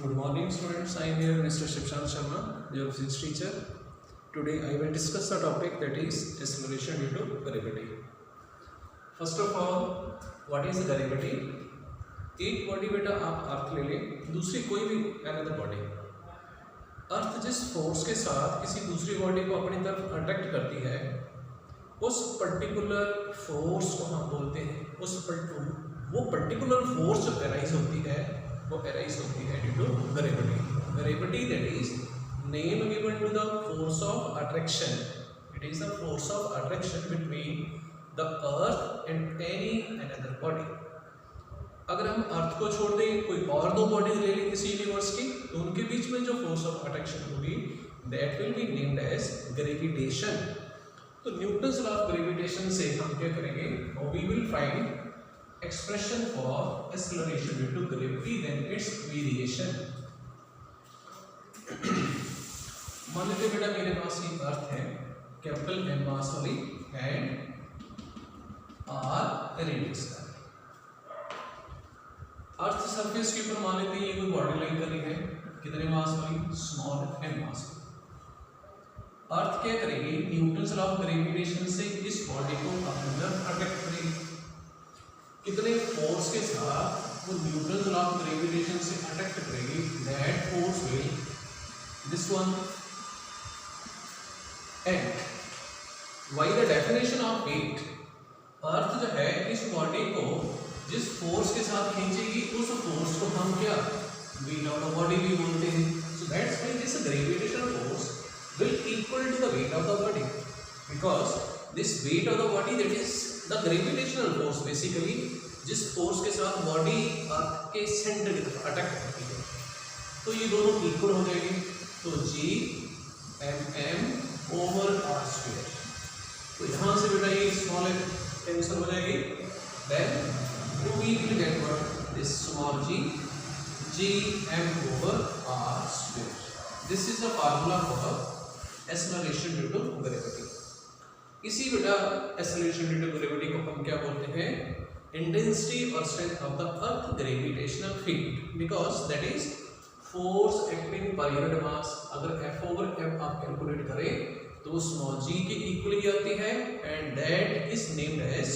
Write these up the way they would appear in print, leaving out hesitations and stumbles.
Good morning, students. I am here, Mr. Shivchand Sharma, your physics teacher. Today, I will discuss the topic that is acceleration due to gravity. First of all, what is gravity? एक body बेटा आप अर्थ ले लें, दूसरी कोई भी another body, अर्थ जिस force के साथ किसी दूसरी बॉडी को अपनी तरफ अट्रैक्ट करती है, उस पर्टिकुलर फोर्स को हम बोलते हैं, वो पर्टिकुलर फोर्स जो अराइज होती है वो अराइज होती है due to gravity. Gravity that is name given to the force of attraction. It is the force of attraction between the earth and any another body. अगर हम अर्थ को छोड़ दें, कोई और दो बॉडीज ले लें किसी यूनिवर्स की, तो उनके बीच में जो फोर्स ऑफ अट्रैक्शन होगी that will be named as gravitation. तो न्यूटन्स लॉ ऑफ ग्रेविटेशन से हम क्या करेंगे, we will find expression for acceleration due to gravity, then its variation. मान लीजिए बेटा मेरे पास ये अर्थ है, कैपिटल M मास वाली एंड R रेडियस का. अर्थ सरफेस के ऊपर मान लेते हैं ये कोई बॉडी लाइन कर रही है, कितने मास वाली, स्मॉल m मास. अर्थ क्या करेगी, न्यूटन्स लॉ ऑफ ग्रेविटेशन से इस बॉडी को अपनी तरफ अट्रैक्ट करेगी. कितने फोर्स के साथ वो न्यूटन्स लॉ ऑफ ग्रेविटेशन से अट्रैक्ट करेगी, that force will this one act. Why the definition of weight. Earth जो है इस बॉडी को जिस फोर्स के साथ खींचेगी उस फोर्स को हम क्या, वेट ऑफ द बॉडी भी बोलते हैं. So that's why this gravitational force will equal to the weight of the body, because this weight of the body that is the gravitational force. Basically जिस force के साथ body earth के centre की तरफ attack करती है, तो ये दोनों इक्वल हो जाएंगे. तो G M M over R square. तो यहाँ से बेटा ये स्मॉल कैंसिल हो जाएगी, then we will get what, this small G M over R square. This is the formula for acceleration due to gravity. इसी बेटा एक्सेलरेशन ड्यू टू ग्रेविटी को हम क्या बोलते हैं, इंटेंसिटी और strength of the earth gravitational field, because that is force acting per unit mass. अगर F over M आप कैलकुलेट करें तो स्मॉल g के इक्वल ही आती है, and that is named as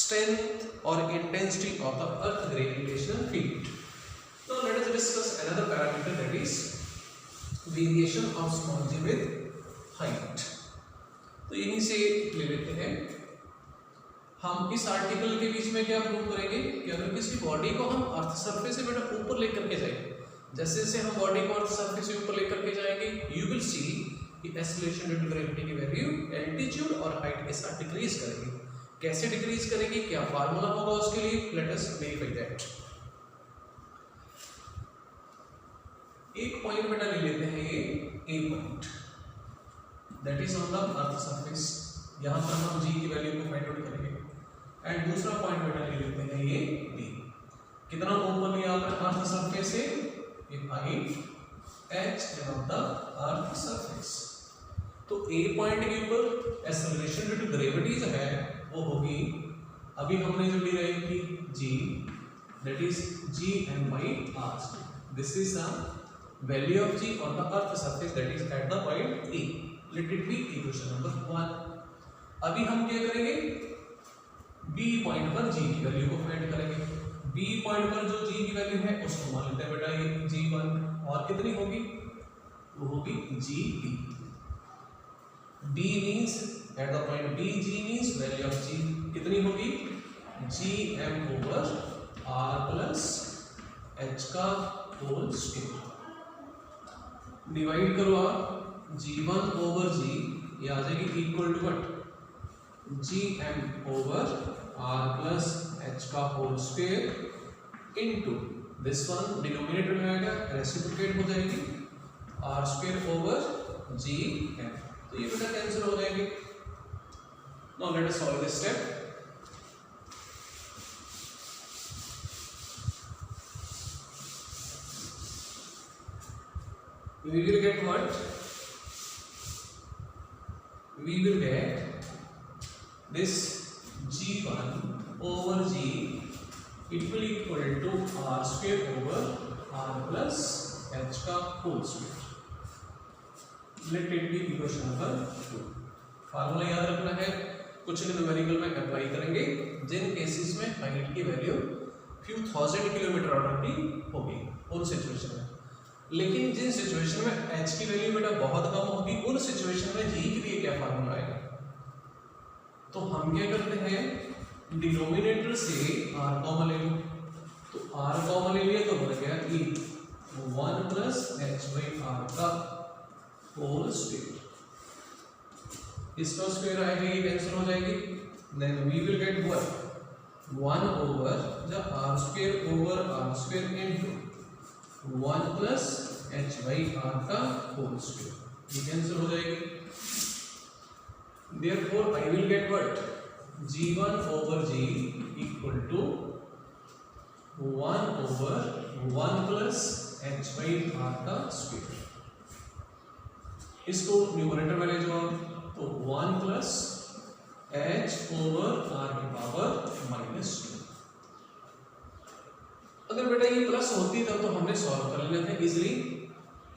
strength और intensity of the earth gravitational field. Now let us discuss another parameter that is variation of small g with height. तो यहीं से ले लेते हैं हम. इस आर्टिकल के बीच में क्या प्रूव करेंगे कि अगर किसी बॉडी को हम अर्थ सरफेस से बेटा ऊपर लेकर के जाएंगे, जैसे जैसे हम बॉडी को अर्थ सरफेस से ऊपर लेकर के जाएंगे, यू विल सी कि एक्सेलरेशन ड्यू टू ग्रेविटी की वैल्यू एल्टीट्यूड और हाइट के साथ डिक्रीज करेगी. कैसे डिक्रीज करेगी, क्या फार्मूला होगा उसके लिए, लेट अस वेरीफाई दैट. एक पॉइंट बेटा ले लेते हैं, ये ए point that is on the earth surface. यहां पर हम जी की वैल्यू को फाइंड आउट करेंगे. एंड दूसरा पॉइंट बेटा ले लेते हैं ये बी. कितना ऊपर लिया आपने अर्थ सरफेस से, ये height h above the earth surface. तो ए पॉइंट के ऊपर एक्सेलरेशन ड्यू टू ग्रेविटी जो है वो होगी, अभी हमने जो डिराइव की g that is g m by r. This is the value of g on the earth surface that is eight the point e. Late it be equation number 1. अभी हम क्या करेंगे, बी पॉइंट पर जी की value को find करेंगे. B point पर जो जी की वैल्यू है उसको मान लेते हैं बेटा ये जी1, और कितनी होगी, वो होगी g B. B means at the point B, g means value of g कितनी होगी, G M over R plus h का होल स्क्वायर. डिवाइड करो आप, जी1 ओवर जी, ये आ जाएगी equal to what, G M over R plus h का whole square into this one denominator में आएगा, रेसिप्रोकेट हो जाएगी R square over G M. तो ये बेटा कैंसिल हो जाएंगे. Now let us solve this step. We will get what? We will get this G1 over G, it will equal to R square over plus h का whole square. Let it be equation number 2। Formula याद रखना है, कुछ numerical में apply करेंगे जिन cases में height की value few thousand kilometre order की होगी उन सिचुएशन में। लेकिन जिन सिचुएशन में एच की वैल्यू बेटा बहुत कम होगी उन सिचुएशन में जी के लिए क्या फार्मूला आएगा? तो हम क्या करते हैं, डिनोमिनेटर से आर कॉमन ले लो, तो आर कॉमन ले लिया तो बन गया E 1 plus H by R का होल स्क्वायर। इसका स्क्वायर आएगा, ये कैंसिल हो जाएगी, then we will get 1 over the R square over R square into 1 plus H by R का होल स्क्वायर, ये कैंसिल हो जाएगी। Therefore I will get what? G1 over G equal to 1 over 1 plus h by r का square. इसको numerator में ले जाओ तो 1 प्लस h ओवर r की पावर -2। अगर बेटा ये प्लस होती तब तो हमने सॉल्व कर लेना था इजीली,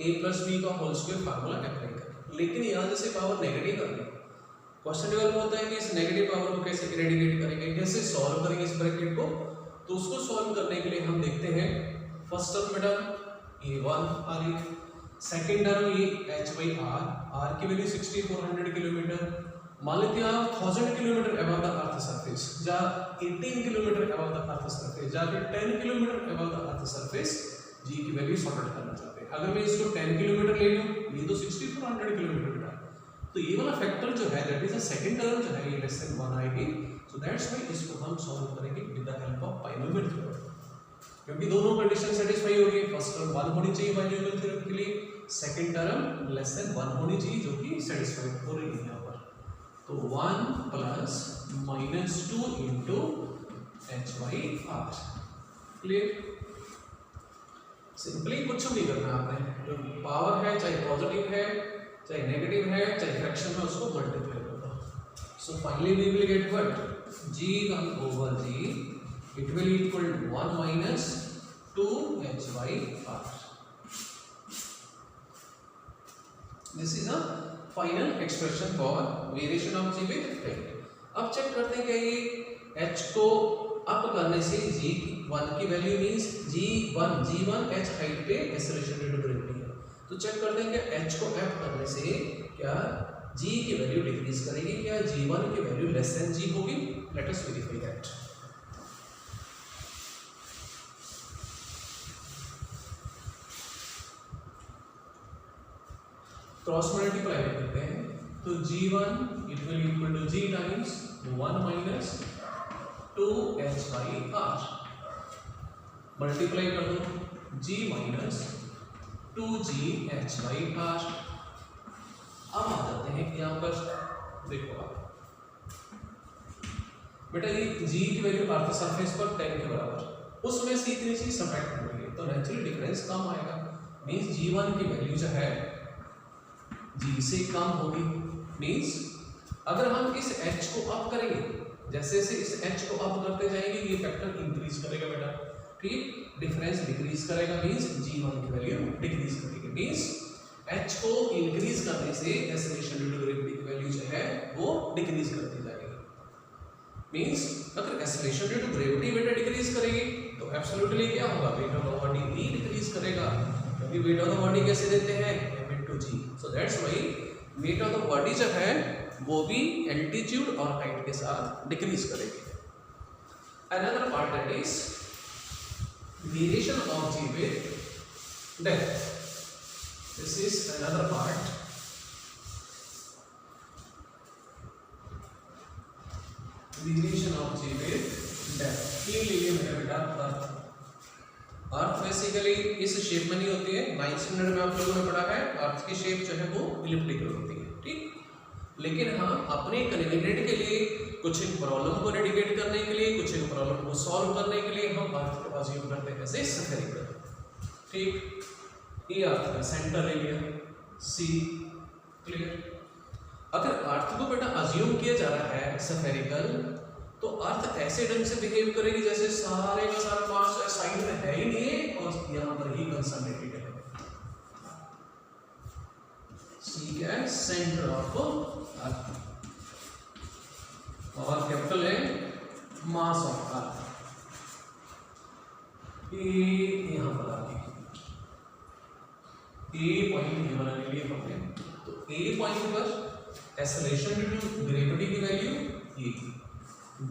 a प्लस b का होल स्क्वायर फार्मूला अप्लाई करके। लेकिन यहाँ जैसे पावर नेगेटिव कर दी, क्वेश्चन डेवलप होता है कि इस नेगेटिव पावर को कैसे इरेडिकेट करेंगे, कैसे सॉल्व करेंगे इस ब्रैकेट को। तो उसको सॉल्व करने के लिए हम देखते हैं फर्स्ट टर्म बेटा ये 1 आ रही है, सेकेंड टर्म ये h बाई r की वैल्यू 6400 किलोमीटर। मान लेते हैं आप 1000 kilometre above the earth surface, या 18 kilometre above the earth surface, या फिर 10 kilometre above the earth surface g की वैल्यू सॉर्ट आउट करना चाहते हैं। अगर मैं इसको 10 किलोमीटर ले लूं, ये तो 6400 किलोमीटर बेटा, तो ये वाला फैक्टर जो है that is the second term जो है ये लेस देन 1 आएगी। सो दैट्स व्हाई इसको हम सॉल्व करेंगे with the help of binomial theorem, क्योंकि दोनों कंडीशन सेटिस्फाई हो गई। फर्स्ट टर्म 1 होनी चाहिए बाइनोमियल थ्योरम के लिए, सेकंड टर्म लेस देन 1 होनी चाहिए जो कि सेटिस्फाई हो रही है यहाँ पर। तो 1 plus -2 into h by r, clear. Simply कुछ नहीं करना आपने, जो पावर है चाहे पॉजिटिव है चाहे नेगेटिव है चाहे फ्रैक्शन में, उसको मल्टीप्लाई कर दो। So finally we will get what, g1 over g it will equal to 1 minus 2h by r. This is a final expression for variation of g with height. अब check करते हैं कि ये h को up करने से g1 की value means g1 h height पे एक्सेलरेशन ड्यू टू ग्रेविटी है। तो चेक करते हैं कि h को अप करने से क्या g की वैल्यू डिक्रीज करेगी, क्या g1 की वैल्यू लेस देन g होगी। Let us verify that. Cross multiply करते हैं तो g1 it will equal to g times 1 minus 2h by r, multiply कर दो g minus 2gh by r। अब आ जाते हैं यहाँ पर, देखो आप बेटा ये g की वैल्यू अर्थ सरफेस पर 10 के बराबर, उसमें से इतनी सी सब्ट्रैक्ट हो रही है तो नेचुरली डिफरेंस कम आएगा। मींस g1 की वैल्यू जो है g से कम होगी। मींस अगर हम इस h को अप करेंगे, जैसे जैसे इस h को अप करते जाएंगे ये फैक्टर इंक्रीज करेगा बेटा, ठीक, डिफरेंस डिक्रीज करेगा। मींस g1 की वैल्यू डिक्रीज करेगी। मींस h को इंक्रीज करने से एक्सेलरेशन ड्यू टू ग्रेविटी की वैल्यू जो है वो डिक्रीज करती जाएगी। मींस अगर एक्सेलरेशन ड्यू टू ग्रेविटी बेटा डिक्रीज करेगी तो एब्सोल्युटली क्या होगा, वेट ऑफ द बॉडी भी डिक्रीज करेगा, क्योंकि वेट ऑफ द बॉडी कैसे देते हैं, m/g। So that's why wait of the body जो है वो भी एल्टीट्यूड और हाइट के साथ डिक्रीज करेगी। Another part that is variation of g with depth. This is another part. Variation of g with depth. ये लिए मेरा बेटा अर्थ। अर्थ बेसिकली इस शेप में नहीं होती है, 9th स्टैंडर्ड में आप लोगों ने पढ़ा है अर्थ की शेप जो है वो इलिप्टिकल होती है, ठीक। लेकिन हाँ अपने कन्वीनियंट के लिए कुछ एक प्रॉब्लम को रेडिकेट करने के लिए, कुछ एक प्रॉब्लम को सॉल्व करने के लिए हम अर्थ को अज्यूम करते हैं जैसे स्फेरिकल, ठीक। ये अर्थ का सेंटर ले लिया C, क्लियर। अगर अर्थ को बेटा अज्यूम किया जा रहा है स्फेरिकल तो अर्थ ऐसे ढंग से बिहेव करेगी जैसे सारे का सारा मास साइड में है ही नहीं और बिकॉज यहाँ पर ही कंसंट्रेटेड है। सी क्या है? सेंटर ऑफ अर्थ, और कैपिटल है मास ऑफ अर्थ। यहां पर आ गई ए पॉइंट, ये वाला ले लिया हमने। तो ए पॉइंट पर एक्सेलरेशन ड्यू टू ग्रेविटी की वैल्यू ये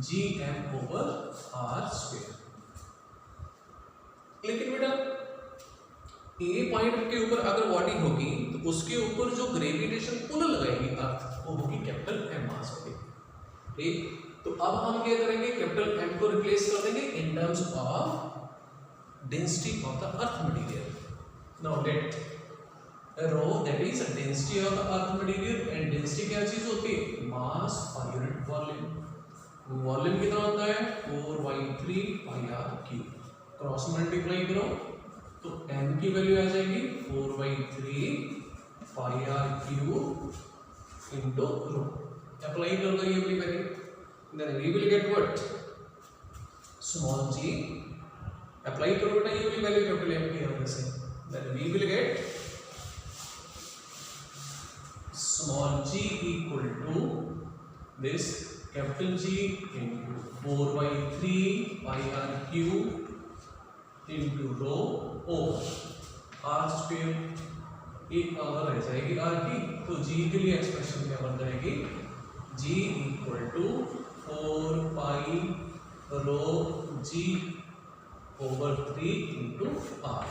G M over R square. लेकिन बेटा ए पॉइंट के ऊपर अगर बॉडी होगी तो उसके ऊपर जो ग्रेविटेशन पुल लगाएगी अर्थ वो होगी कैपिटल एम मास होगी। ठीक, तो अब हम क्या करेंगे? कैपिटल एम को रिप्लेस कर देंगे in terms of density of the earth material. Now let rho that is density of the earth material, and density क्या चीज होती है? मास पर यूनिट वॉल्यूम। वॉल्यूम कितना होता है? 4/3 pi R cube. Cross multiply करो तो m की वैल्यू आ जाएगी 4/3 pi R cube into rho. Apply कर दो ये वाली value, then we will get what? Small g। Apply करो बेटा ये वाली वैल्यू कैपिटल m की वजह से, then we will get small g equal to this capital G into 4/3 pi R cube into rho over R square. एक power रह जाएगी आर की, तो जी के लिए एक्सप्रेशन क्या बन जाएगी? G equal to 4 pi rho G over 3 into R.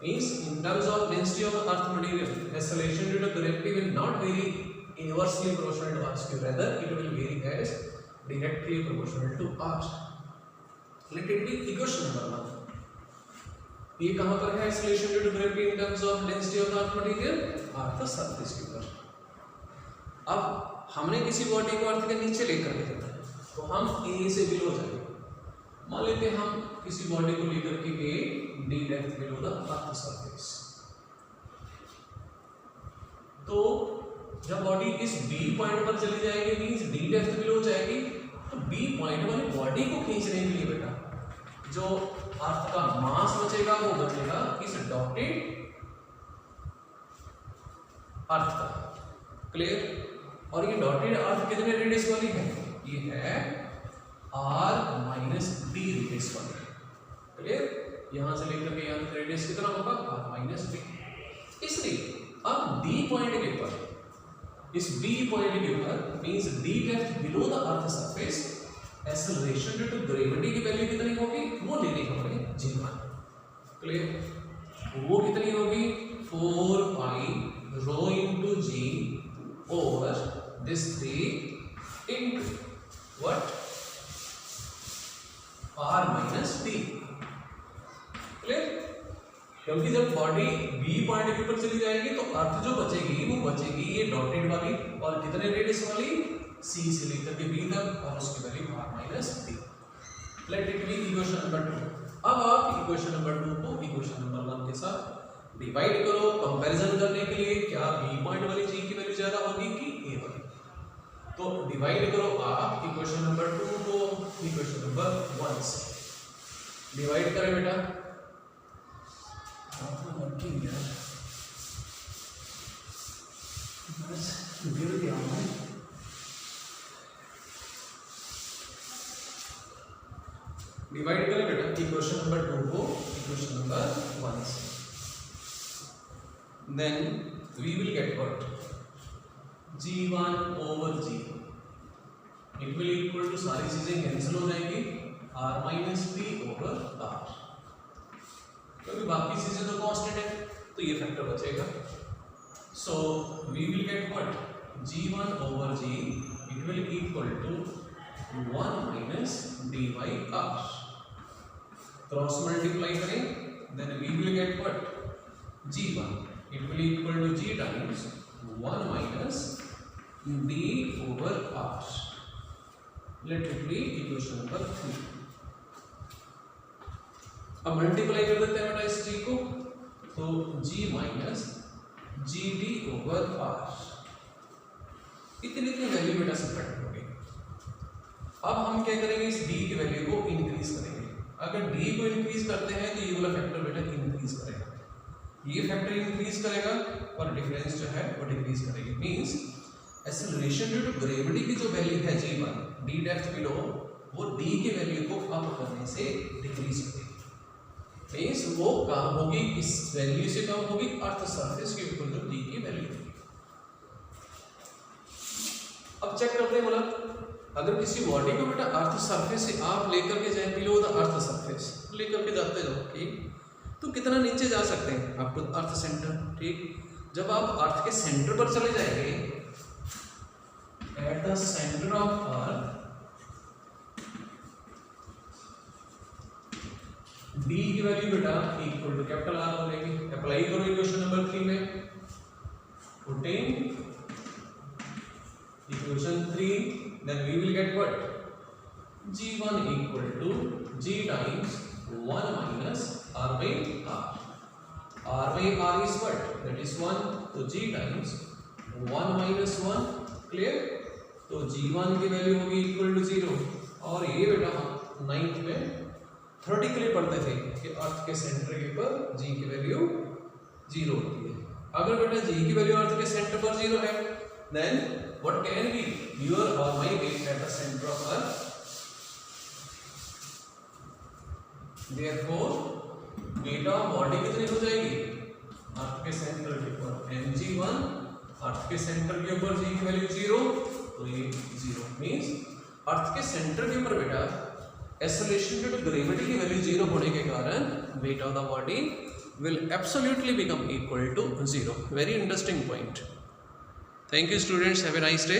Means in terms of density of earth material, acceleration due to gravity will not vary inversely proportional to R square, rather it will vary as directly proportional to r। Let it be equation number 1। ये कहां पर है? Acceleration due to gravity in terms of density of earth material, earth surface के ऊपर। अब हमने किसी body को अर्थ के नीचे लेकर के जाना है, तो हम ए से बिलो जाएंगे। मान लेते हैं हम किसी बॉडी को लेकर के A D depth below the earth surface. तो जब बॉडी इस बी पॉइंट पर चली जाएगी, मींस डी डेप्थ बिलो जाएगी, तो बी पॉइंट वाली बॉडी को खींचने के लिए बेटा जो अर्थ का मास बचेगा वो बचेगा इस डॉटेड अर्थ का। क्लियर? और ये डॉटेड अर्थ कितने रेडियस वाली है? ये है r माइनस डी रेडियस वाली। क्लियर? यहां से लेकर के यहां तक रेडियस कितना होगा? r minus D. इसलिए अब d पॉइंट के ऊपर, इस b पॉइंट के ऊपर means d depth below the earth surface, acceleration due to gravity की वैल्यू कितनी होगी? वो लेनी होगी g1। क्लियर? वो कितनी होगी? 4 pi rho into g over this 3 into what? r minus d। Clear? क्योंकि जब बॉडी बी पॉइंट के ऊपर चली जाएगी तो अर्थ जो बचेगी वो बचेगी ये डॉटेड वाली, और कितने रेडियस वाली? सी से लेकर के बी तक, और उसकी value r minus D. Late it be equation number 2। अब आप इक्वेशन नंबर 2 को इक्वेशन नंबर 1 के साथ डिवाइड करो कंपैरिजन करने के लिए, क्या बी पॉइंट वाली जी की वैल्यू ज्यादा होगी कि ए वाली। तो डिवाइड करो आप इक्वेशन नंबर 2 को इक्वेशन नंबर 1 से। डिवाइड करें बेटा, वर्किंग यार बस गिर गया हूं। डिवाइड करें बेटा इक्वेशन नंबर 2 को इक्वेशन नंबर 1 से, then we will get what? g1 over g। It will equal to, सारी चीजें कैंसिल हो जाएंगी, r minus d over r, क्योंकि बाकी चीजें तो कांस्टेंट है तो ये फैक्टर बचेगा। So we will get what? g1 over g it will equal to 1 minus d by r। Cross multiply करें, then we will get what? g1 it will equal to g times 1 minus d over r। Let it be equation number 3। अब multiply कर देते हैं बेटा इस g को, तो g minus G D over r। इतनी वैल्यू बेटा सब्ट्रैक्ट हो गई। अब हम क्या करेंगे? इस d की वैल्यू को इंक्रीज करेंगे। अगर डी को इंक्रीज करते हैं तो ये वाला फैक्टर बेटा इंक्रीज करेगा, ये फैक्टर इंक्रीज करेगा और डिफरेंस जो है वो डिक्रीज करेगी। Means acceleration due to gravity की जो वैल्यू है g1 डी डेप्थ बिलो, वो डी की वैल्यू को अप करने से डिक्रीज करेगी। मींस वो कम होगी, इस वैल्यू से कम होगी अर्थ सरफेस के ऊपर जो डी की वैल्यू होगी। अब चेक करते हैं, बोला अगर किसी बॉडी को बेटा अर्थ सरफेस से आप लेकर के जाए बिलो द अर्थ सरफेस, लेकर के जाते जाओ, ठीक, तो कितना नीचे जा सकते हैं आपको अर्थ सेंटर, ठीक। जब आप अर्थ के सेंटर पर चले जाएंगे, at the centre of earth D की वैल्यू बेटा इक्वल टू कैपिटल आर हो जाएगी। अप्लाई करो इक्वेशन नंबर 3 में, putting equation 3, then we will get what? g1 equal to g times 1 minus r by r. r by r is what? That is 1. तो g times 1 minus 1, clear? तो g1 की value होगी equal to 0। और ये बेटा हम 9th में theoretically पढ़ते थे कि अर्थ के सेंटर के ऊपर g की वैल्यू 0 होती है। अगर बेटा g की वैल्यू अर्थ के सेंटर पर 0 है, then what can be your or my weight at the center of earth? Therefore weight of body कितनी हो जाएगी अर्थ के सेंटर के ऊपर mg1, अर्थ के सेंटर के ऊपर g की वैल्यू 0, तो ये 0 मींस अर्थ के सेंटर के ऊपर बेटा एक्सेलरेशन ड्यू टू ग्रेविटी की वैल्यू 0 होने के कारण weight of the body will absolutely become equal to 0. Very interesting point. Thank you students, have a nice day.